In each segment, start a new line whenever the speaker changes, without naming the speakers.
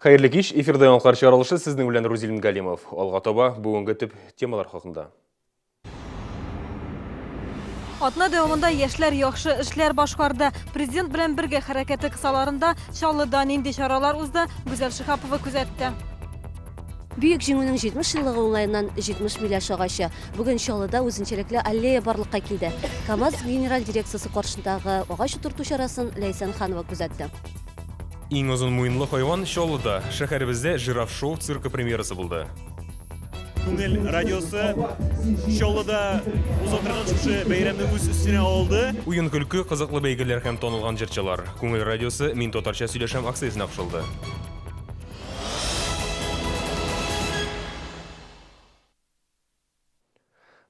Хайырлы кеш, эфирде оңқар шығарылышы сіздің білен Рузилин Галимов. Алға тоба бүгінгі түп темалар хақында.
Атна дәвамында яшьләр яхшы эшләр башкарды. Президент белән бергә хәрәкәте кысаларында Чаллыда нинди чаралар узды, Гүзәл Шихапова күзәтте.
Бүйек җиңүнең 70 еллыгы уңаеннан 70 милләш агачы. Бүген Чаллыда үзенчәлекле аллея барлыкка килде. КАМАЗ генераль дирекциясе каршындагы агач утырту чарасын Ләйсән Ханова күзәтте.
Иң озын муенлы хайван Чаллыда. Шәһәребездә жираф шоу циркы премьерасы булды.
Күңел радиосы Чаллыда узатырган шушы бәйрәмнең үз өстенә алды.
Уен көлке, кызыклы бәйгеләр һәм танылган җырчылар. Күңел радиосы Мин татарча сөйләшәм акциясенә кушылды.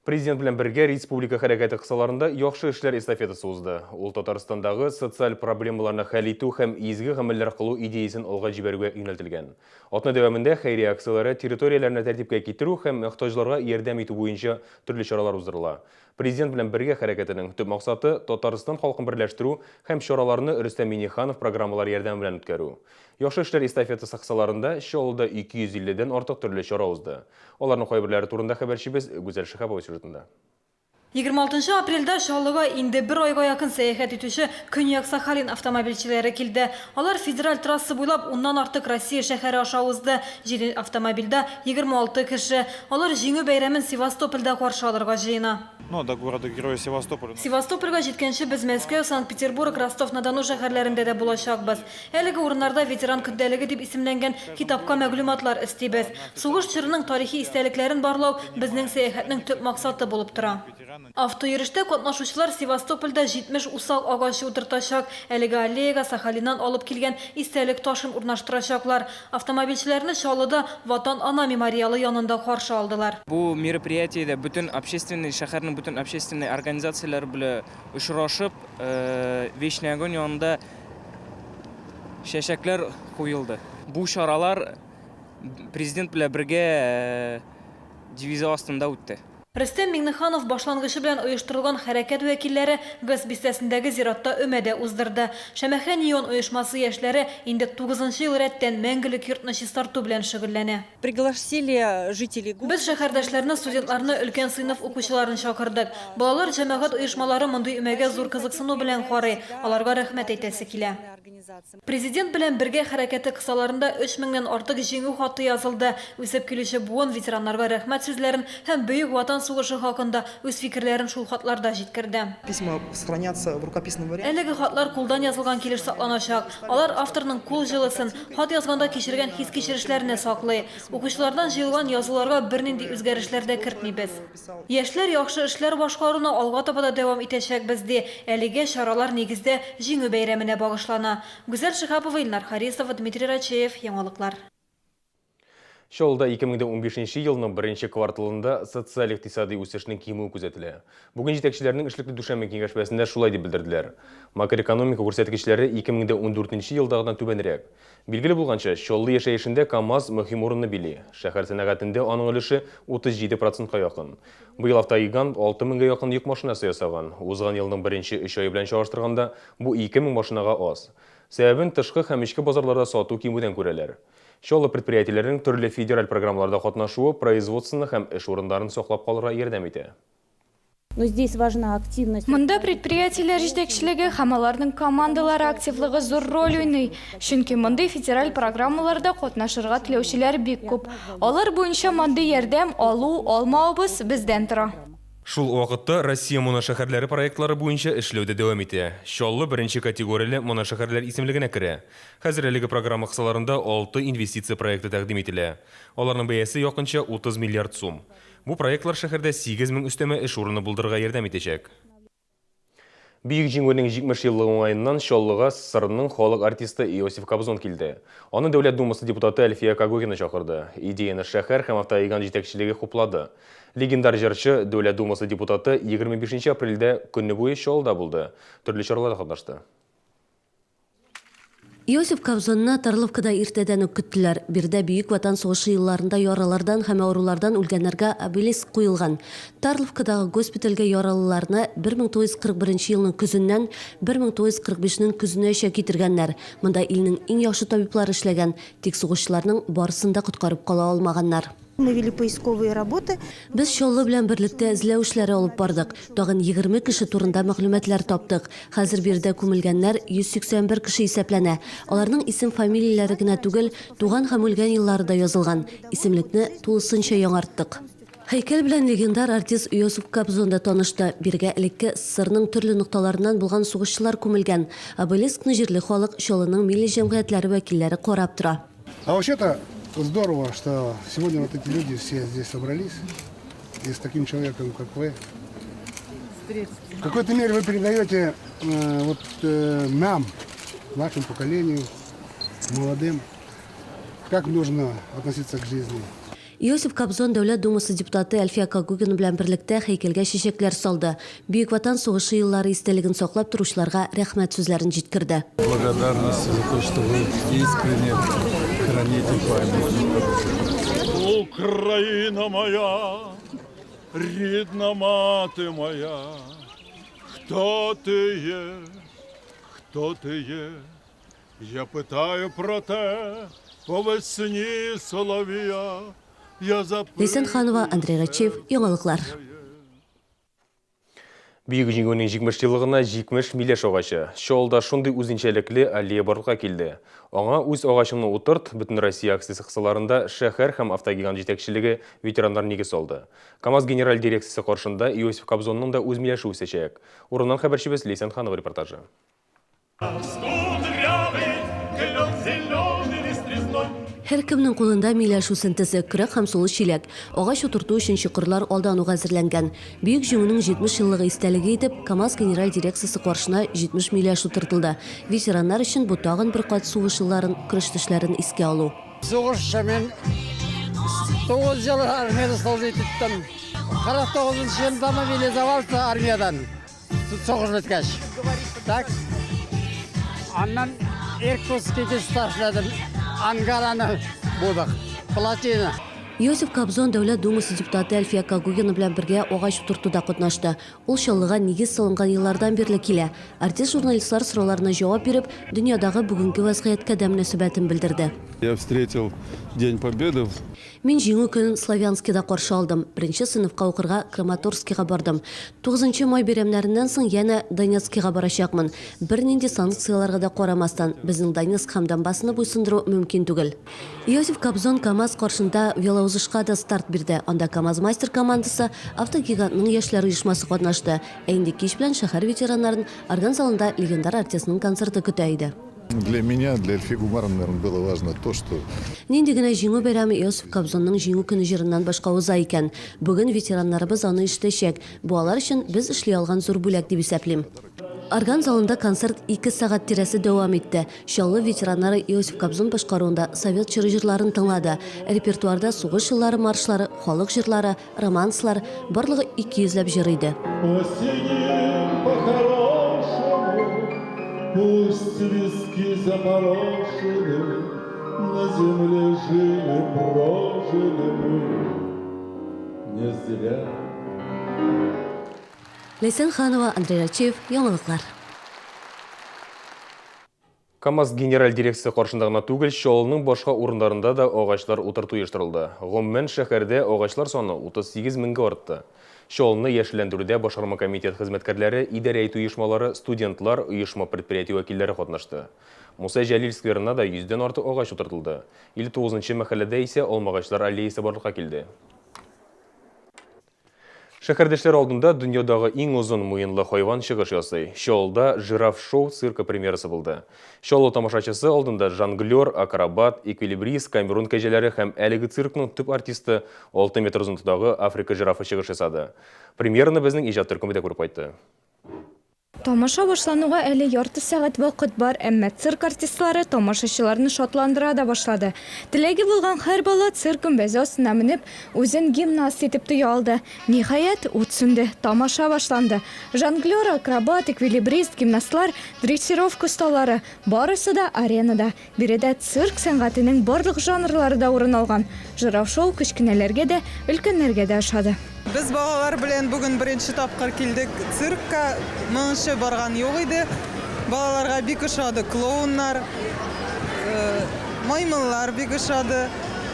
Президент белән бергә республика хәрәкәте кысаларында яхшы эшләр эстафетасы узды. Ул Татарстандагы социаль проблемаларны хәл итү һәм изге гамәлләр кылу идеясын алга җибәрүгә юнәлтелгән. Атна дәвамында хәйрия акцияләре территорияләрне тәртипкә китерү һәм мөхтаҗларга ярдәм итү буенча төрле чаралар уздырыла. Президент белән бергә хәрәкәтенең төп максаты Татарстан халкын берләштерү һәм чараларны Рөстәм Миңнеханов программалар ярдәме белән үткәрү. Яхшы эшләр эстафетасы кысаларында Чаллыда 250дән артык төрле чара узды. Аларның кайберләре турында хәбәрчебез Гүзәл Шихапова сюжетында.
26 апрельдә Чаллыга инде бер айга якын сәяхәт итүче Көньяк Сахалин автомобильчеләре килде. Алар федераль трасса буйлап уннан артык Россия шәһәре аша узды. Җиде автомобильдә 26 кеше. Алар җиңү бәйрәмен Севастопольдә каршы алырга җыена.
До города-героя Севастополя.
Севастопольга җиткәнче без Мәскәү, Санкт-Петербург, Ростов-на-Дону шәһәрләрендә дә булачакбыз. Әлеге урыннарда ветеран көндәлеге дип исемләнгән китапка мәгълүматлар истибез. Сугыш чорының тарихи истәлекләрен барлау безнең сәяхәтнең төп максаты булып тора. Автойөрыштә катнашучылар Севастопольдә 70 усак агачы утыртачак. Әлеге аллеяга Сахалиннан алып килгән истәлек ташын урнаштырачаклар. Автомобильчеләрне Чаллыда Ватан ана мемориалы янында каршы алдылар.
Бу мероприятиедә бүтән общественный шәһәрнең бүтән общественный организацияләр белән очрашып, Вечный огонь янында чәчәкләр куелды. Бу чаралар президент белән бергә дивизия астында үтте.
Рөстәм Миңнеханов башлангычы белән оештырылган хәрәкәт вәкилләре ГЭС бистәсендәге зиратта өмәдә уздырды. Шәмәхә Неон оешмасы яшьләре инде 9-нчы ел рәттән мәңгелек йортны чистарту белән шөгыльләнә.
Пригласили жителей города.
Без шәһәрдәшләрне, студентларны, өлкән сыйныф укучыларын чакырдык. Балалар җәмәгать оешмалары мондый өмәгә зур кызыксыну белән карый. Аларга рәхмәт әйтәсе килә. Президент белән бергә хәрәкәте кысаларында 3000-нән артык җиңү хаты язылды. Үсеп килүче буын ветераннарга рәхмәт сүзләрен һәм бөек ватан сугышы хакында үз фикерләрен шул хатларда җиткерде.
Письма сохранятся в рукописном варианте.
Әлеге хатлар кулдан язылган килеш сакланачак. Алар авторның кул җылысын, хат язганда кичергән хис-кичерешләрне саклый. Укучылардан җыелган язуларга бернинди үзгәрешләр дә кертмибез. Яшьләр яхшы эшләр башкаруны алга таба да дәвам итәчәкбез ди. Әлеге чаралар нигездә җиңү бәйрәменә багышлана. Гүзәл Шихапова, Илнар Харисова, Дмитрий Рачеев, яңалыклар.
Чаллыда 2015 елның беренче кварталында социаль-икътисади үсешнең кимүе күзәтелә. Бүген җитәкчеләрнең эшлекле дүшәмбе киңәшмәсендә шулай дип белдерделәр. Макроэкономика күрсәткечләре 2014 елдагыдан түбәнрәк. Билгеле булганча, Чаллы яшәешендә КАМАЗ мөһим урынны били. Шәһәр сәнәгатендә аның өлеше 37%-ка якын. Быел автоиган 6000-га якын йөк машинасы ясаган. Узган елның беренче 3 ае белән чагыштырганда бу 2000 машинага аз. Сәбәбен тышкы һәм ичке базарларда сату кимүдән күрәләр. Чаллы предприятиеләренең төрле федераль программаларда катнашуы производственны һәм эш урыннарын саклап калырга ярдәм итә.
Но здесь важна активность.
Монда предприятиеләр җитәкчелеге һәм аларның командалары активлыгы зур роль уйный. Чөнки мондый федераль программаларда катнашырга теләүчеләр бик күп. Алар буенча мондый ярдәм алу-алмаубыз бездән тора.
Шул вакытта Россия моношәһәрләре проектлары буенча эшләүдә дәвам итә. Чаллы беренче категорияле моношәһәрләр исемлегенә керә. Хәзер әлеге программа кысаларында 6 инвестиция проекты тәкъдим ителә. Аларның бәясе якынча 30 миллиард сум. Бу проектлар шәһәрдә 8000 өстәмә эш урыны булдырырга ярдәм итәчәк. Бүйек җиңүнең 70 еллыгы уңаеннан Чаллыга СССРның халык артисты Иосиф Кобзон килде. Аны Дәүләт Думасы депутаты Әлфия Кагогина чакырды. Идеяны шәһәр һәм автоиган җитәкчелеге хуплады. Легендар җырчы Дәүләт Думасы депутаты 25 апрельдә көнне буе Чаллыда булды. Төрле чараларда катнашты.
Иосиф Кобзонны Тарловкада иртеден үк күттілер. Бірде Бүйік Ватан соғышы йылларында яралардан һәм аурулардан үлгәннәргә обелиск куелган. Тарловкадагы госпитальгә яралыларны 1941 елның көзеннән 1945 көзенәчә китергәннәр. Монда илнең иң яхшы табиблары эшләгән, тик сугышчыларның барысын да коткарып кала алмаганнар.
Мы вели поисковые работы.
Без Чоллы белән берлектә эзләү эшләре алып бардык. Тагын 20 кеше турында мәгълүматлар таптык. Хәзер биредә күмелгәннәр 181 кеше исәпләнә. Аларның исем фамилияләре генә түгел, туган һәм үлгән еллары да язылган. Исемлекне тулысынча яңарттык. Һәйкәл белән легендар артист Иосиф Кобзон да танышты. Биргә элекке СССРның төрле нокталарыннан булган сугышчылар күмелгән. Обелискны җирле халык Чоллының милли җәмгыятьләре вәкилләре карап тора.
А вообще-то здорово, что сегодня вот эти люди все здесь собрались. И с таким человеком, как вы. В какой-то мере вы передаете нам, нашему поколению, молодым, как нужно относиться к жизни.
Иосиф Кобзон Дәүләт Думасы депутаты Әлфия Кагугин белән берлектә һәйкәлгә чәчәкләр салды. Бөек Ватан сугышы еллары истәлеген саклап торучыларга рәхмәт сүзләрен җиткерде.
Благодарность за то, что вы искренне храните память.
Украина моя, рідна мати моя, хто ти є, хто ти є? Я питаю про те, по весні солов'я.
Лейсан Ханова, Андрей Рачев, Яңалыклар.
Бүйік жеңгөнің 20 жылығына 20 милеш оғашы. Шолда шундай үзенчәлекле аллея барлыкка килде. Аңа үз оғашымны утырт, бүтін Россия акциясы кысаларында шәһәр һәм автогигант җитәкчелеге ветераннар нигез салды. КамАЗ генераль дирекциясы каршында Иосиф Кобзонның да үз миләше үсәчәк. Урыннан хәбәрчебез Лейсан Ханова репортажы.
Һәр кемнең кулында миләш үсентесе, көрәк һәм сулы чиләк. Агач утырту өчен чокырлар алдан ук әзерләнгән. Бөек җиңүнең 70 еллыгы истәлеге итеп, КамАЗ генераль дирекциясы каршына 70 миләш утыртылды. Ветераннар өчен бу тагын бер кат сугыш елларын, көрәштешләрен искә алу.
Сугышчы мен 9 жыл армияда служить иттем. 49 елда мобилизовался армиядан. Сугыш беткәч. Так. Аннан Иркутскиге старшладым. Ангараны булдык. Платина.
Иосиф Кобзон Дәүләт Думасы депутаты Әлфия Кагугин белән бергә агач утыртуда катнашты. Ул чаллыга нигез салынган еллардан бирле килә. Артист журналистлар сорауларына җавап биреп, дөньядагы бүгенге вазгыятькә дә мөнәсәбәтен белдерде.
Я встретил День Победы.
Мин җиңү көнен Славянскида каршы алдым. Беренче сыйныфка укырга Краматорскига бардым. 9 май бәйрәмнәреннән соң янә Донецкига барачакмын. Бернинди санкцияларга да карамастан, безнең Донецк һәм Донбассны буйсындыру мөмкин түгел. Иосиф Кобзон КамАЗ каршында велоузышка да старт бирде. Анда КамАЗ мастер командасы автогигантның яшьләр оешмасы катнашты. Инде кич белән шәһәр ветераннарын орган залында легендар артистның концерты көтә иде.
Для меня, для Эльфии Гумаровны, наверное, было важно то, что...
Нинди генә җиңү бәйрәме Иосиф Кобзонның җиңү көне җырыннан башка уза икән. Бүген ветераннарыбыз аны ишетәчәк. Бу алар өчен без эшли алган зур бүләк дип исәплим. Орган залында концерт 2 сәгать тирәсе дәвам итте. Чаллы ветераннары Иосиф Кобзон башкаруында совет җырларын тыңлады. Репертуарда сугыш еллары маршлары, халык җырлары, романслар барлыгы 200ләп җыр иде.
Пусть виски заморошены, на земле жили, прожили мы не зря.
Лейсан Ханова, Андрей Рачев, Яңалыклар.
КамАЗ генераль дирекциясы каршындагына түгел, Чоллының башка урындарында да агачлар утырту оештырылды. Гомумән шәһәрдә агачлар саны 38 меңгә артты. Чоллыны яшелләндерүдә башкарма комитет хезмәткәрләре, идарә итү оешмалары, студентлар, оешма предприятие вәкилләре катнашты. Муса Җәлил скверына да 100дән артык агач утыртылды. 59-нчы мәхәлләдә исә алмагачлар аллеясы барлыкка килде. Шәһәрдәшләр алдында дөньядагы иң озын муенлы хайван чыгыш ясый. Чоллда жираф шоу цирка премьерасы булды. Чоллы тамашачысы алдында жонглер, акробат, эквилибрист, Камерун кәҗәләре һәм әлеге циркның төп артисты 6 метр озынлыктагы Африка жирафы чыгыш ясады. Премьераны безнең иҗат төркеме дә күреп кайтты.
Тамаша башлануга әле ярты сәгать вакыт бар, әмма цирк артистлары тамашачыларны шатландыра да башлады. Теләге булган һәр бала цирк көмбәзе астына менеп, үзен гимнаст итеп тоя алды. Ниһаять, ут сүнде, тамаша башланды. Жонглер, акробат, эквилибрист, гимнастлар, дрессировка осталары барысы да аренада. Биредә цирк сәнгатенең барлык жанрлары да урын алган. Жырау шоу кечкенәләргә дә, өлкәннәргә дә ошады.
Biz балалар белән бүген беренче тапкыр килдек циркка. Моңчы барган юк иде. Балаларга бик ошады клоуннар, маймыллар бик ошады.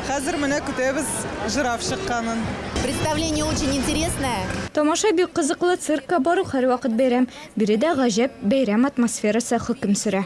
Хәзер менә көтәбез жираф чыкканын.
Представление очень интересное.
Тамаша бик кызыклы, циркка бару һәр вакыт бәйрәм. Биредә гаҗәп бәйрәм атмосферасы хөкем сөрә.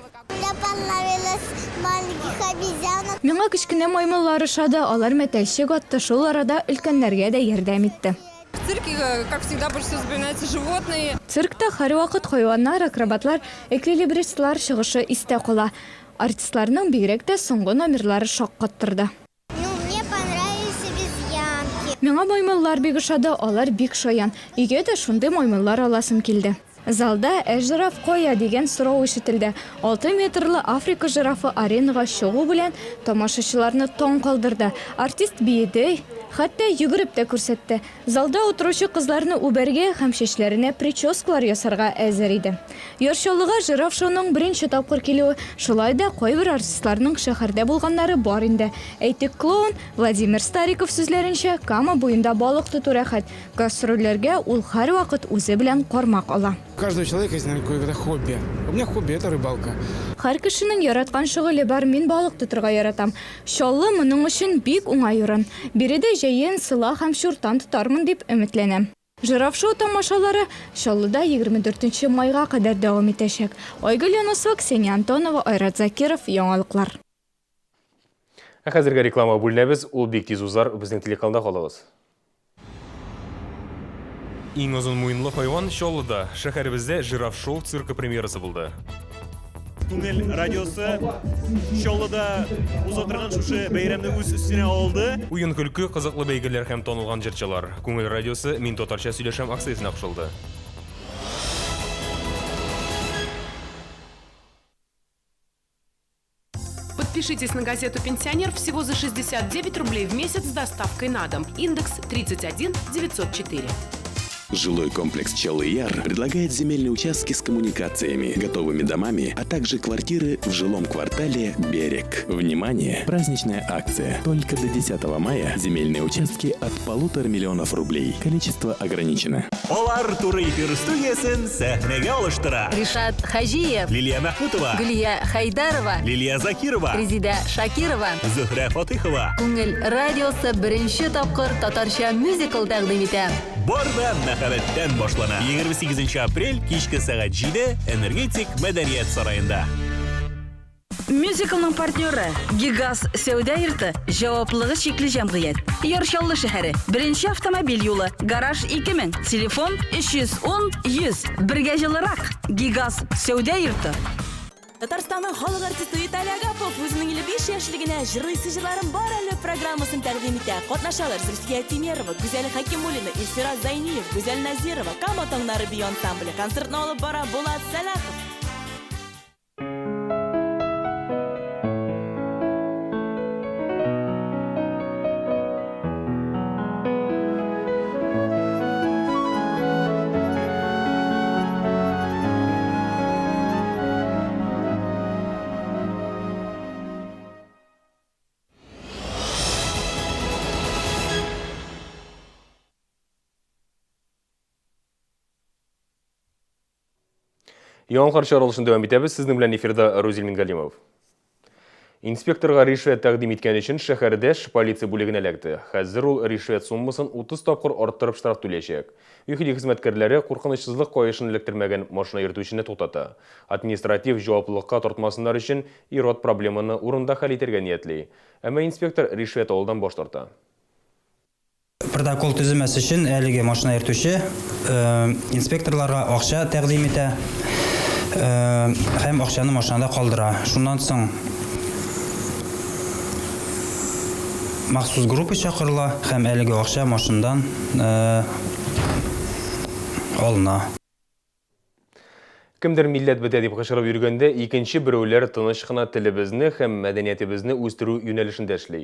Миңа кечкенә маймыллар ошады, алар мәтәлчек атты, шул арада өлкәннәргә дә ярдәм итте.
В цирке, как всегда, больше всего вспоминаются животные.
Циркта һәр вакыт хайваннар, акробатлар, эквилибристлар чыгышы истә кала. Артистларның бигрәк тә соңгы номерлары шаккаттырды.
Мне понравились обезьянки.
Миңа маймыллар бик ошады, алар бик шаян. Өйгә дә шундый маймыллар аласым килде. Залда жираф кая дигән сорау ишетелде. 6 метрлы Африка жирафы аренага чыгу белән тамашачыларны таң калдырды. Артист биеде, хәтта йөгереп тә күрсәтте. Залда утыручы кызларны үбәргә һәм чәчләренә прическалар ясарга әзер иде. Яршалыга жираф шоуның беренче тапкыр килүе, шулай да кайбер артистларның шәһәрдә булганнары бар инде. Әйтик, клоун Владимир Стариков сүзләренчә, Кама буенда балык тоту рәхәт. Гастрольләргә ул һәр вакыт үзе белән кармак ала.
У каждого человека есть, наверное, какое-то хобби. У меня хобби – это рыбалка.
Һәр кешенең яраткан шөгыле бар, мин балык тотырга яратам. Чаллы моның өчен бик уңай урын. Биредә җәен, сыла һәм шуртан тотармын дип өметләнәм. Жираф шоу тамашалары Чаллыда 24 майга кадәр дәвам итәчәк. Айгөл Янусова, Ксения Антонова, Айрат Закиров, яңалыклар.
Хәзергә реклама бүленәбез, ул бик тиз узар, безнең телеканалда калыгыз. Иң озын муенлы хайван Чаллыда. Шәһәребездә жираф шоу циркы премьерасы булды.
Күңел радиосы Чаллыда узатырган шушы бәйрәмне үз өстенә алды.
Уен көлке, кызыклы бәйгеләр һәм танылган җырчылар. Күңел радиосы Мин татарча сөйләшәм акциясенә кушылды.
Подпишитесь на газету «Пенсионер» всего за 69 рублей в месяц с доставкой на дом. Индекс 31 904.
Жилой комплекс Чаллы-Яр предлагает земельные участки с коммуникациями, готовыми домами, а также квартиры в жилом квартале «Берег». Внимание! Праздничная акция. Только до 10 мая земельные участки от 1,5 миллиона рублей. Количество ограничено.
Олар туры эфир студиясын сәхнәгә алыштыра.
Ришат Хажиев,
Лилия Мәхмүтова,
Гүлия Хайдарова,
Лилия Закирова,
Резида Шакирова.
Зөһрә Фатихова.
Күңел радиосы беренче тапкыр татарча мюзикл тәкъдим итә.
Бар да мәхәббәттән башлана. 28 апрель кичке сәгать 7 Энергетик Мәдәният сараенда.
Мюзиклның партнеры Гигаз Сәүдә йорты, җаваплылыгы чикле җәмгыять. Яршаллы шәһәре, беренче автомобиль юлы, гараж 2000, телефон 310 100. Бергә җылырак. Гигаз Сәүдә йорты.
Татарстанның халык артисты Виталий Агапов үзенең 55 яшьлегенә җырлыйсы җырларын бар әле программасын тәкъдим итә. Катнашалар Зульфия Тимерова, Гүзәл Хакимуллина, Илсира Зайниев, Гүзәл Назирова, Кама таңнары бий ансамбле. Концертны алып бара Булат Сәлахов.
Яңалыклар чаралышын дәвам итәбез. Сезнең белән эфирда Рузил Мингалимов. Инспекторга ришвәт тәкъдим иткән өчен шәһәрдәш полиция бүлегенә эләкте. Хәзер ул ришвәт суммасын 30 тапкыр арттырып штраф түләячәк. ЮХИДИ хезмәткәрләре куркынычсызлык каешын электирмәгән машина йөртүчене туктата. Административ җаваплылыкка тартмасыннар өчен ирод проблеманы урында хәл итәргә ниятли. Әмма инспектор ришвәт алудан баш тарта.
Протокол төземәсе өчен әлеге машина йөртүче инспекторларга акча тәкъдим итә. Һәм акчаны машинада калдыра. Шуннан соң махсус группа чакырыла һәм әлеге акча машинадан алына.
Кемдер милләт бетә дип кычырып йөргәндә, икенче берәүләр тыныч кына телебезне һәм мәдәниятебезне үстерү юнәлешендә эшли.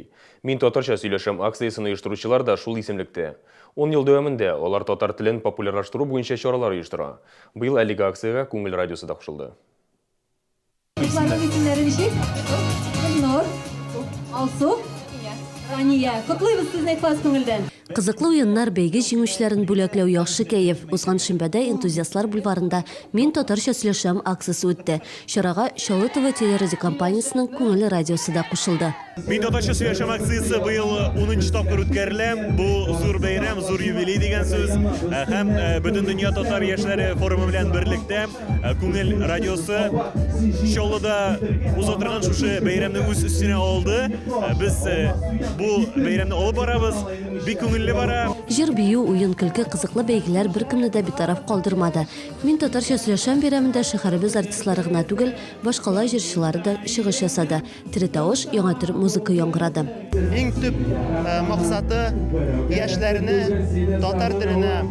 Мин татарча сөйләшәм акциясын оештыручылар да шул исемлектә. 10 ел дәвамында алар татар телен популярлаштыру буенча чаралар оештыра. Быел әлеге акцияга Күңел радиосы да кушылды.
Кызыклы уеннар, бәйге җиңүчеләрен бүләкләү яхшы кәеф. Узган шимбәдә энтузиастлар бульварында «Мин татарча сөйләшәм» акциясе үтте. Чарага Чаллы ТВ телерадиокомпаниясенең Күңел радиосы да кушылды.
Мин татарча сөйләшәм акциясе быел 10-нчы тапкыр үткәрелә. Бу зур бәйрәм, зур юбилей дигән сүз. Һәм бөтен дөнья татар яшьләре форумы белән берлектә Күңел радиосы Чаллыда уза торган шушы бәйрәмне үз өстенә алды. Без бу бәйрәмне алып барабыз. Бик күңелле бара.
Җыр, бию, уен, көлке, кызыклы бәйгеләр беркемне дә битараф калдырмады. Мин татарча сөйләшәм бәйрәмендә шәһәребез артистлары гына түгел, башкала җырчылары да чыгыш ясады. Тере тавыш, яңа төр музыка яңгырады.
Иң төп максаты яшьләрне татар теленә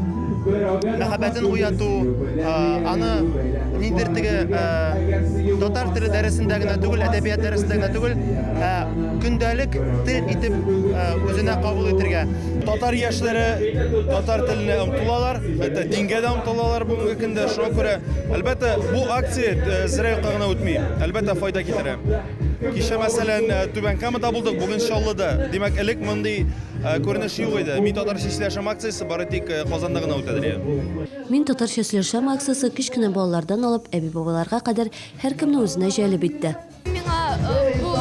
мәхәббәтен уяту, аны ниндер теге татар теле дәресендә генә түгел, әдәбият дәресендә генә түгел, көндәлек тел итеп үзенә кабул итәргә.
Татар яшьләре татар теленә омтылалар, дингә дә омтылалар бүгенге көндә. Шуңа күрә, әлбәттә, бу акция зря гына үтми. Әлбәттә, файда китерә. Кичә мәсәлән Түбән Камада булдык, бүген Чаллыда. Димәк, элек мондый күренеш юк иде. Мин татарча сөйләшәм акциясе бары тик Казанда гына үтәдер.
Мин татарча сөйләшәм акциясе кичкенә балалардан алып әби-бабаларга кадәр һәркемне үзенә җәлеп итте.
Миңа бу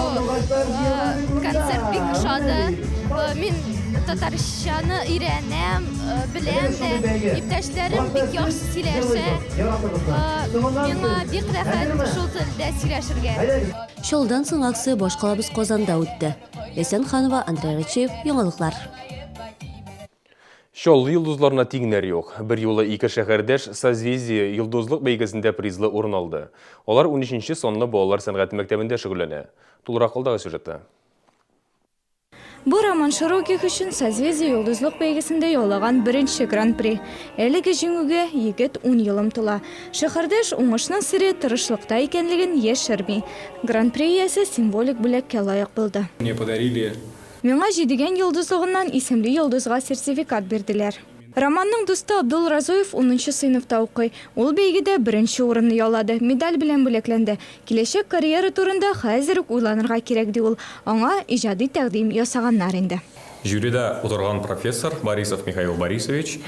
концерт бик ошады. Мин татарчаны өйрәнәм, беләм дә, иптәшләрем бик яхшы сөйләшә. Миңа бик рәхәт шул телдә сөйләшергә.
Шулдан соң акция башкалабыз Казанда үтте. Ләйсән Ханова, Андрей Рычев, яңалыклар.
Чаллы йолдызларына тиңнәр юк. Бер юлы ике шәһәрдәш созвездие йолдызлык бәйгесендә призлы урын алды. Алар 13-нче санлы балалар сәнгате мәктәбендә шөгыльләнә. Тулырак алдагы сюжетта.
Бу Роман Широких өчен созвездие йолдызлык бәйгесендә яулаган беренче гран-при. Әлеге җиңүгә егет 10 ел омтыла. Шәһәрдәш уңышның сире тырышлыкта икәнлеген яшерми. Гран-при иясе символик бүләккә лаек булды.
Мне подарили.
Миңа 7 йолдызлыгыннан исемле йолдызга сертификат бирделәр. Романның дусты Абдул Разоев 10-нчы сыйныфта укый. Ул бәйгедә беренче урынны яулады, медаль белән бүләкләнде. Киләчәк карьера турында хәзер үк уйланырга кирәк ди ул. Аңа иҗади тәкъдим ясаганнар инде.
Жюрида утырган профессор Борисов Михаил Борисович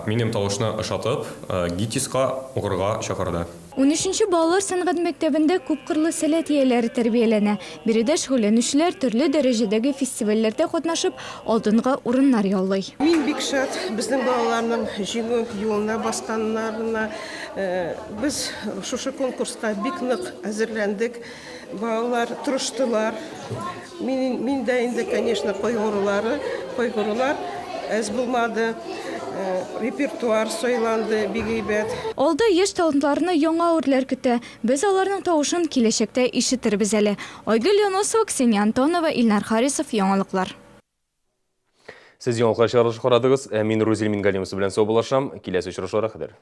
минем тавышны ышатып, ГИТИСка укырга чакырды.
13-нче балалар сәнгать мәктәбендә күп кырлы сәләт ияләре тәрбияләнә. Биредә шөгыльләнүчеләр төрле дәрәҗәдәге фестивальләрдә катнашып, алдынгы урыннар яулый.
Мин бик шат безнең балаларның җиңү юлына басканнарына. Без шушы конкурска бик нык әзерләндек. Балалар тырыштылар. Мин дә инде, конечно, кайгырулар әз булмады. Репертуар сойланды, бик әйбәт.
Алда яшь талантларны яңа үрләр көтә. Без аларның тавышын киләчәктә ишетербез әле. Айгөл Яносова, Ксения Антонова, Илнар Харисов, яңалыклар.
Сез яңалыклар карадыгыз. Мин Рузель Мингалимов белән сау булашам. Киләсе очрашуларга кадәр.